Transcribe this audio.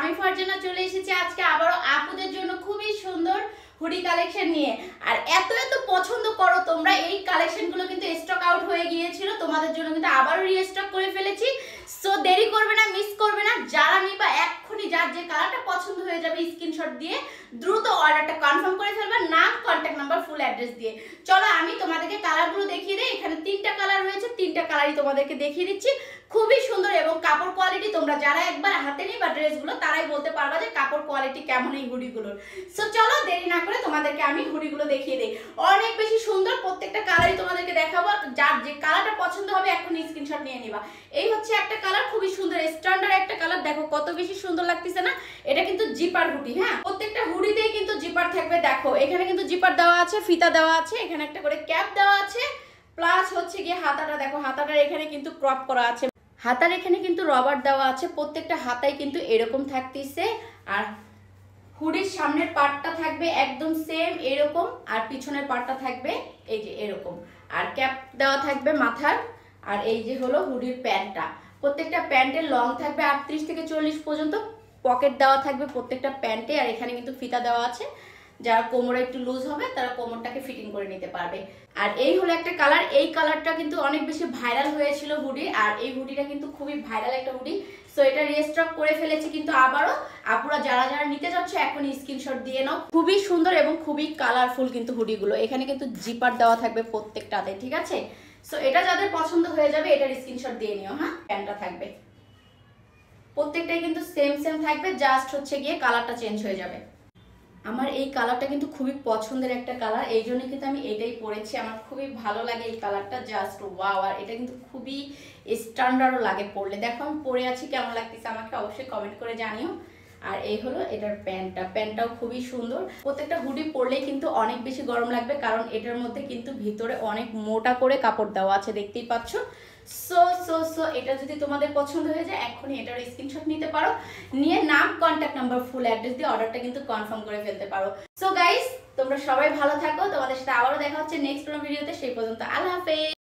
আমি ফারজানা চলে এসেছি আজকে আবারও আপুদের জন্য খুবই সুন্দর হুডি কালেকশন নিয়ে। আর এত এত পছন্দ করো তোমরা, এই কালেকশনগুলো কিন্তু স্টক আউট হয়ে গিয়েছিল, তোমাদের জন্য কিন্তু আবারও রিস্টক করে ফেলেছি। সো দেরি করবে না, মিস করবে না, যারা নিবা এক্ষুনি যার যে কালারটা পছন্দ হয়ে যাবে স্ক্রিনশট দিয়ে দ্রুত অর্ডারটা কনফার্ম করে ফেলবা, নাম, কন্ট্যাক্ট নাম্বার, ফুল অ্যাড্রেস দিয়ে। চলো আমি তোমাদেরকে কালারগুলো দেখিয়ে দিই। এখানে 3টা কালার রয়েছে, 3টা কালারই তোমাদেরকে দেখিয়ে দিচ্ছি। খুবই সুন্দর এবং কাপড় কোয়ালিটি তোমরা যারা একবার হাতে নিবা ড্রেসগুলো তারাই বলতে পারবা যে কাপড় কোয়ালিটি কেমন এই হুডিগুলোর। সো চলো দেরি না করে তোমাদেরকে আমি হুডিগুলো দেখিয়ে দিই। অনেক বেশি সুন্দর, প্রত্যেকটা কালারই তোমাদেরকে দেখাবো। যার যে কালারটা পছন্দ হবে এখন স্ক্রিনশট নিয়ে নিবা। এই হচ্ছে একটা কালার, খুবই সুন্দর স্ট্যান্ডার্ড একটা কালার, দেখো কত বেশি সুন্দর লাগতেছে না। এটা কিন্তু জিপার হুডি, হ্যাঁ প্রত্যেকটা হুডিতেই কিন্তু জিপার থাকবে। দেখো এখানে কিন্তু জিপার দেওয়া আছে, ফিতা দেওয়া আছে, এখানে একটা করে ক্যাপ দেওয়া আছে, প্লাস হচ্ছে গিয়ে হাতাটা দেখো, হাতাটার এখানে কিন্তু ক্রপ করা আছে, হাতার এখানে কিন্তু রবার দেওয়া আছে। প্রত্যেকটা হাতাই কিন্তু এরকম থাকতেছে। আর হুডির সামনের পার্টটা থাকবে একদম সেম এরকম, আর পিছনের পার্টটা থাকবে এই যে এরকম, আর ক্যাপ দেওয়া থাকবে মাথার। আর এই যে হলো হুডির প্যান্টটা, প্রত্যেকটা প্যান্টের লং থাকবে 38 থেকে 40 পর্যন্ত, পকেট দেওয়া থাকবে প্রত্যেকটা প্যান্টে। আর এখানে কিন্তু ফিতা দেওয়া আছে, যারা কোমরে একটু লুজ হবে তারা কোমরটাকে ফিটিং করে নিতে পারবে। আর এই হলো একটা কালার, এই কালারটা কিন্তু অনেক বেশি ভাইরাল হয়েছিল হুডি, আর এই হুডিটা কিন্তু খুবই ভাইরাল একটা হুডি। সো এটা রিস্টক করে ফেলেছি কিন্তু আবারও। আপুরা যারা যারা নিতে যাচ্ছ এখন স্ক্রিনশট দিয়ে নাও। খুবই সুন্দর এবং খুবই কালারফুল কিন্তু হুডিগুলো। এখানে কিন্তু জিপার দেওয়া থাকবে প্রত্যেকটাতে, ঠিক আছে। সো এটা যাদের পছন্দ হয়ে যাবে এটার স্ক্রিনশট দিয়ে নিও। হ্যাঁ প্যান্টটা থাকবে প্রত্যেকটাই কিন্তু সেম সেম থাকবে, জাস্ট হচ্ছে গিয়ে কালারটা চেঞ্জ হয়ে যাবে। আমার এই কালারটা কিন্তু খুবই পছন্দের একটা কালার, এই জন্য কিন্তু আমি এটাই পরেছি। আমার খুবই ভালো লাগে এই কালারটা, জাস্ট ওয়াও। আর এটা কিন্তু খুবই স্ট্যান্ডার্ডও লাগে পরলে। দেখো আমি পরে আছি, কেমন লাগতেছে আমাকে অবশ্যই কমেন্ট করে জানিও। আর এই হলো এটার প্যান্টটা, প্যান্টটাও খুবই সুন্দর। প্রত্যেকটা হুডি পরলেই কিন্তু অনেক বেশি গরম লাগবে, কারণ এটার মধ্যে কিন্তু ভিতরে অনেক মোটা করে কাপড় দেওয়া আছে, দেখতেই পাচ্ছ। সো সো সো এটা যদি তোমাদের পছন্দ হয়ে যায় এখনই এটার স্ক্রিনশট নিতে পারো, নিয়ে নাম, কন্ট্যাক্ট নাম্বার, ফুল অ্যাড্রেস দিয়ে অর্ডারটা কিন্তু কনফার্ম করে ফেলতে পারো। সো গাইস তোমরা সবাই ভালো থাকো, তোমাদের সাথে আবারও দেখা হচ্ছে নেক্সট কোনো ভিডিওতে। সেই পর্যন্ত আল্লাহ হাফেজ।